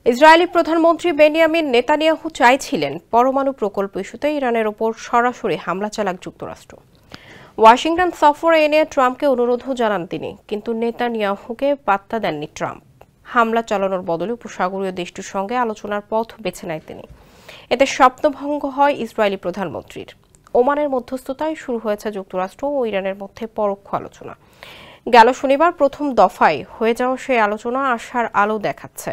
Israeli প্রধানমন্ত্রী Benjamin Netanyahu চাইছিলেন পরমাণু প্রকল্প ইস্যুতে ইরানের ওপর সরাসরি হামলা চালাক যুক্তরাষ্ট্র। ওয়াশিংটন সফরে এনে ট্রাম্পকে অনুরোধও জানান তিনি, কিন্তু নেতানিয়াহুকে পাত্তা দেননি ট্রাম্প। হামলা চালানোর বদলে উপসাগরীয় দেশটির সঙ্গে আলোচনার পথ বেছে নেয় তিনি। এতে স্বপ্নভঙ্গ হয় ইসরায়েলি প্রধানমন্ত্রীর। ওমানের মধ্যস্থতায় শুরু হয়েছে যুক্তরাষ্ট্র ও ইরানের মধ্যে পরোক্ষ আলোচনা। গেল শনিবার প্রথম দফায় হয়ে যাওয়া সেই আলোচনা আশার আলো দেখাচ্ছে,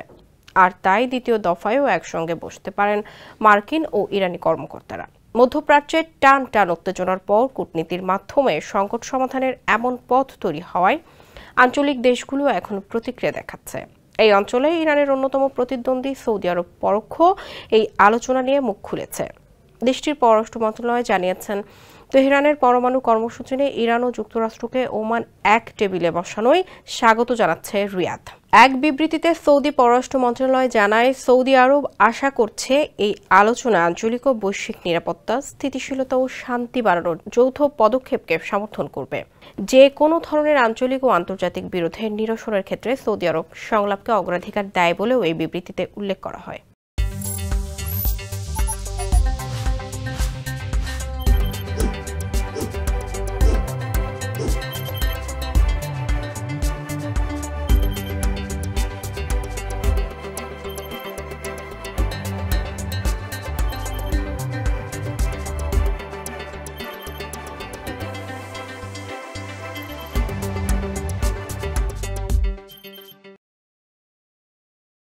আর তাই দ্বিতীয় দফায়ও একসঙ্গে বসতে পারেন মার্কিন ও ইরানি কর্মকর্তারা। মধ্যপ্রাচ্যের টান টান উত্তেজনার পর কূটনীতির মাধ্যমে সংকট সমাধানের এমন পথ তৈরি হওয়ায় আঞ্চলিক দেশগুলো এখন প্রতিক্রিয়া দেখাচ্ছে। এই অঞ্চলে ইরানের অন্যতম প্রতিদ্বন্দ্বী সৌদি আরব পরোক্ষ এই আলোচনা নিয়ে মুখ খুলেছে। দেশটির পররাষ্ট্র মন্ত্রণালয় জানিয়েছেন, তেহরানের পরমাণু কর্মসূচি নিয়ে ইরান ও যুক্তরাষ্ট্রকে ওমান এক টেবিলে বসানোয় স্বাগত জানাচ্ছে রিয়াদ। এক বিবৃতিতে সৌদি পররাষ্ট্র মন্ত্রণালয় জানায়, সৌদি আরব আশা করছে এই আলোচনা আঞ্চলিক ও বৈশ্বিক নিরাপত্তা, স্থিতিশীলতা ও শান্তি বাড়ানোর যৌথ পদক্ষেপকে সমর্থন করবে। যে কোনো ধরনের আঞ্চলিক ও আন্তর্জাতিক বিরোধের নিরসনের ক্ষেত্রে সৌদি আরব সংলাপকে অগ্রাধিকার দেয় বলেও এই বিবৃতিতে উল্লেখ করা হয়।